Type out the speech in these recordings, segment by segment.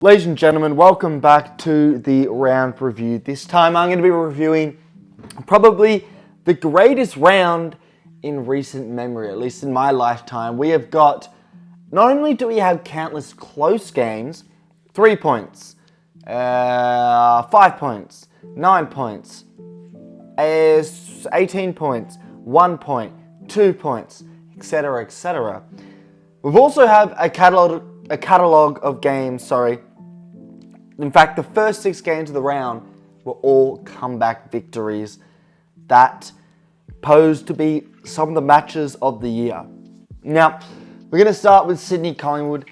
Ladies and gentlemen, welcome back to the round review. This time I'm going to be reviewing probably the greatest round in recent memory, at least in my lifetime. We have got, not only do we have countless close games, 3 points, 5 points, 9 points, 18 points, 1 point, 2 points, etc., etc. We've also have a catalogue of games, In fact, the first 6 games of the round were all comeback victories that posed to be some of the matches of the year. Now, we're going to start with Sydney Collingwood,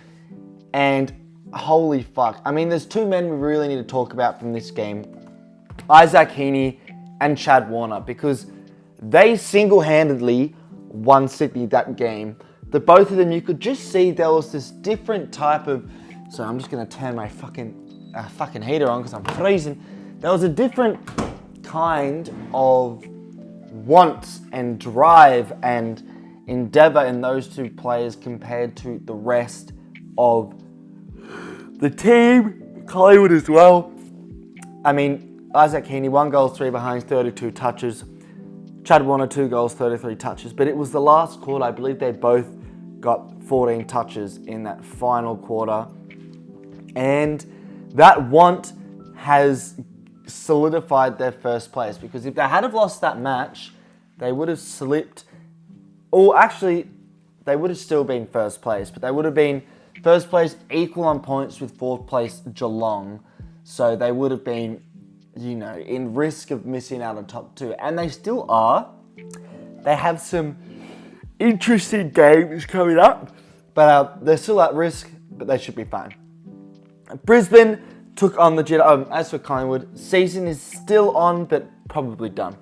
and holy fuck. I mean, there's 2 men we really need to talk about from this game. Isaac Heaney and Chad Warner, because they single-handedly won Sydney that game. The both of them, you could just see there was this different type of... So I'm just going to turn my fucking heater on because I'm freezing. There was a different kind of want and drive and endeavour in those 2 players compared to the rest of the team. Collingwood as well. I mean, Isaac Heaney, 1 goal, 3 behinds, 32 touches. Chad Warner, 2 goals, 33 touches. But it was the last quarter. I believe they both got 14 touches in that final quarter. And that want has solidified their first place, because if they had have lost that match, they would have slipped, or actually, they would have still been first place, but they would have been first place equal on points with 4th place Geelong. So they would have been, in risk of missing out on top 2. And they still are. They have some interesting games coming up, but they're still at risk, but they should be fine. Brisbane took on the Jet. As for Collingwood, season is still on, but probably done.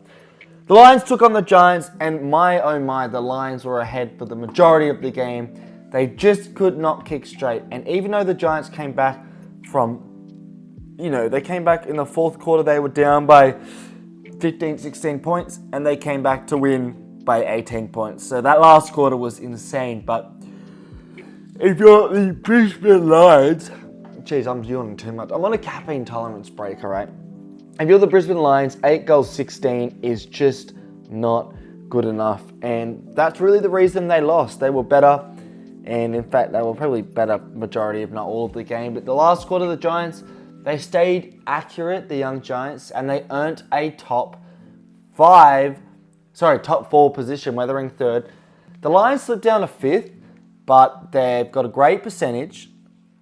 The Lions took on the Giants, and my oh my, the Lions were ahead for the majority of the game. They just could not kick straight. And even though the Giants came back from, they came back in the 4th quarter, they were down by 15, 16 points, and they came back to win by 18 points. So that last quarter was insane. But if you're the Brisbane Lions... Jeez, I'm yawning too much. I'm on a caffeine tolerance break, alright? If you're the Brisbane Lions, 8 goals, 16 is just not good enough. And that's really the reason they lost. They were better. And in fact, they were probably better majority, if not all of the game. But the last quarter, the Giants, they stayed accurate, the young Giants, and they earned a top 4 position, where they're in 3rd. The Lions slipped down to 5th, but they've got a great percentage,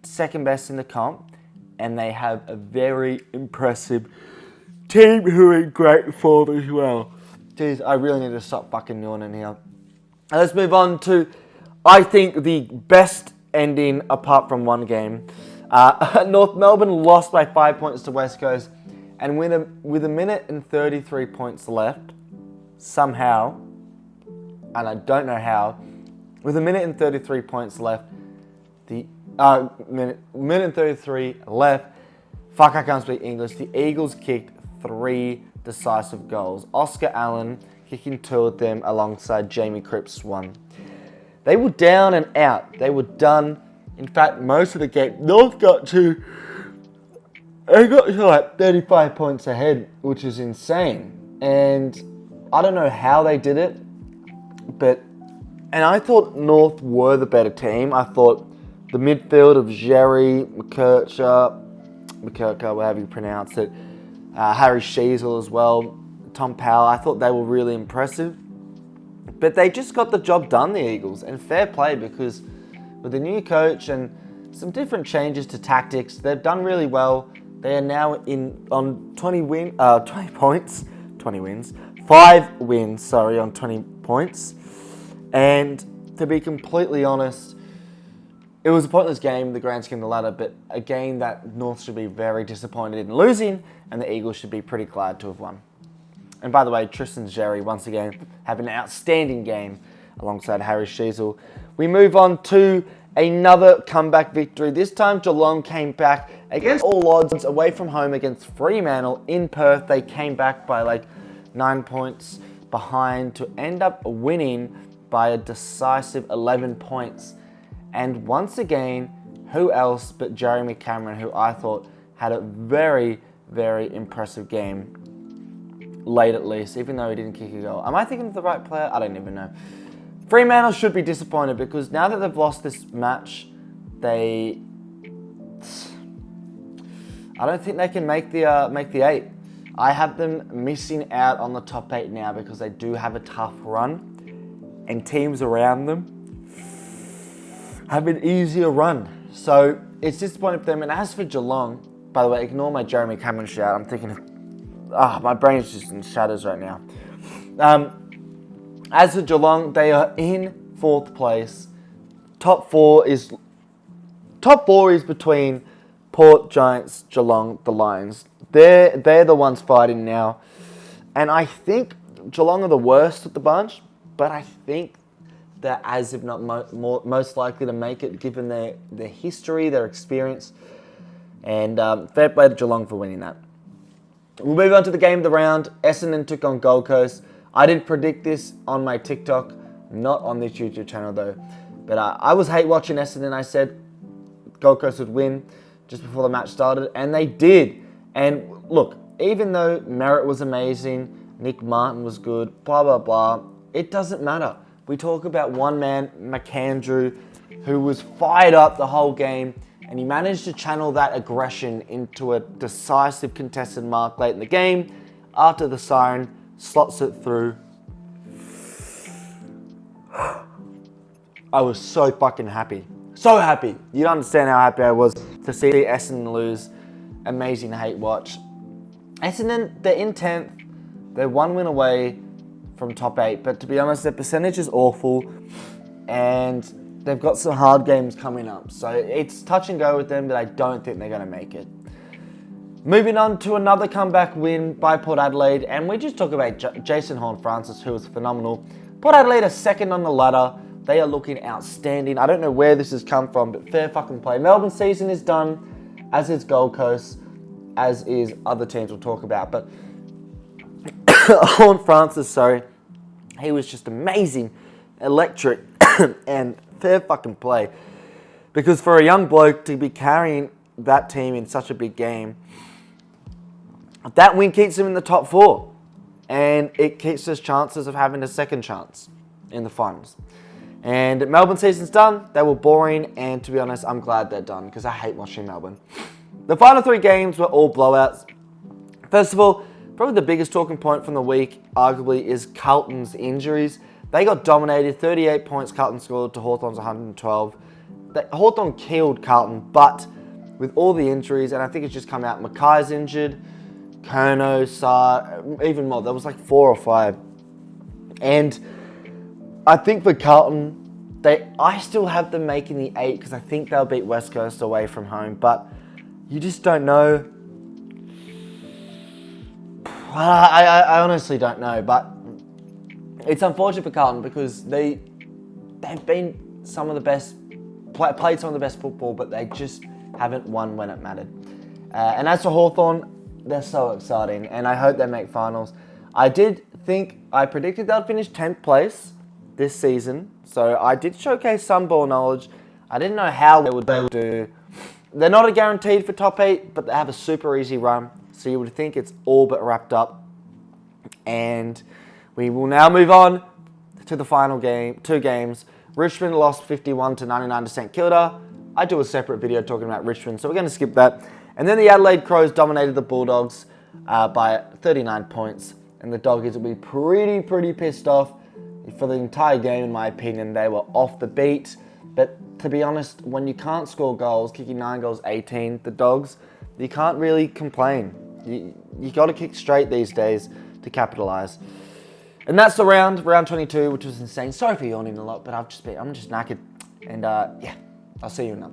2nd best in the comp, and they have a very impressive team who are in great form as well. Jeez, I really need to stop fucking yawning here. And let's move on to, I think, the best ending apart from 1 game. North Melbourne lost by 5 points to West Coast, and with a minute and 33 points left, somehow, and I don't know how, with a minute and 33 points left, minute and 33 left, fuck, I can't speak English, the Eagles kicked 3 decisive goals. Oscar Allen kicking 2 of them alongside Jamie Cripps 1. They were down and out. They were done. In fact, most of the game, North got to like 35 points ahead, which is insane. And I don't know how they did it, and I thought North were the better team. I thought the midfield of Jerry, McKercher, however you pronounce it, Harry Sheasel as well, Tom Powell, I thought they were really impressive. But they just got the job done, the Eagles, and fair play, because with a new coach and some different changes to tactics, they've done really well. They are now on 20 wins, 5 wins, on 20 points. And to be completely honest, it was a pointless game in the grand scheme of the ladder, but a game that North should be very disappointed in losing, and the Eagles should be pretty glad to have won. And by the way, Tristan Xerri, once again, have an outstanding game alongside Harry Sheasel. We move on to another comeback victory. This time, Geelong came back against all odds away from home against Fremantle in Perth. They came back by 9 points behind to end up winning by a decisive 11 points. And once again, who else but Jeremy Cameron, who I thought had a very, very impressive game late at least, even though he didn't kick a goal. Am I thinking of the right player? I don't even know. Fremantle should be disappointed because now that they've lost this match, I don't think they can make the 8. I have them missing out on the top 8 now because they do have a tough run, and teams around them have an easier run. So it's disappointing for them. And as for Geelong, by the way, ignore my Jeremy Cameron shout. I'm thinking of, my brain's just in shadows right now. As for Geelong, they are in 4th place. Top four is between Port, Giants, Geelong, the Lions. They're the ones fighting now. And I think Geelong are the worst of the bunch, but I think they're as if not most likely to make it given their history, their experience. And fair play to Geelong for winning that. We'll move on to the game of the round. Essendon took on Gold Coast. I did predict this on my TikTok, not on this YouTube channel though. But I was hate watching Essendon. I said Gold Coast would win just before the match started, and they did. And look, even though Merritt was amazing, Nick Martin was good, blah, blah, blah, it doesn't matter. We talk about one man, MacAndrew, who was fired up the whole game, and he managed to channel that aggression into a decisive contested mark late in the game. After the siren, slots it through. I was so fucking happy. So happy. You don't understand how happy I was to see Essendon lose. Amazing hate watch. Essendon, they're in 10th. They're 1 win away from top 8. But to be honest, their percentage is awful. And they've got some hard games coming up. So it's touch and go with them, but I don't think they're going to make it. Moving on to another comeback win by Port Adelaide. And we just talk about Jason Horne-Francis, who was phenomenal. Port Adelaide are second on the ladder. They are looking outstanding. I don't know where this has come from, but fair fucking play. Melbourne season is done, as is Gold Coast, as is other teams we'll talk about. But Horne-Francis, he was just amazing, electric, and fair fucking play. Because for a young bloke to be carrying that team in such a big game, that win keeps him in the top 4. And it keeps us chances of having a second chance in the finals. And Melbourne season's done. They were boring, and to be honest, I'm glad they're done because I hate watching Melbourne. The final 3 games were all blowouts. First of all, probably the biggest talking point from the week, arguably, is Carlton's injuries. They got dominated, 38 points Carlton scored to Hawthorn's 112. Hawthorn killed Carlton, but with all the injuries, and I think it's just come out, Mackay's injured, Kerno, Saar, even more. There was like 4 or 5. And I think for Carlton, I still have them making the 8 because I think they'll beat West Coast away from home. But you just don't know. I honestly don't know. But it's unfortunate for Carlton because they've been some of the best, played some of the best football, but they just haven't won when it mattered. And as for Hawthorn, they're so exciting, and I hope they make finals. I predicted they'll finish 10th place this season, so I did showcase some ball knowledge. I didn't know how they would do. They're not a guaranteed for top 8, but they have a super easy run, so you would think it's all but wrapped up. And we will now move on to the final game, 2 games. Richmond lost 51 to 99 to St Kilda. I do a separate video talking about Richmond, so we're going to skip that. And then the Adelaide Crows dominated the Bulldogs by 39 points, and the Doggies will be pretty pissed off. For the entire game, in my opinion, they were off the beat. But to be honest, when you can't score goals, kicking 9 goals, 18, the Dogs, you can't really complain. You got to kick straight these days to capitalise. And that's the round 22, which was insane. Sorry for yawning a lot, but I'm just knackered. And yeah, I'll see you in another one.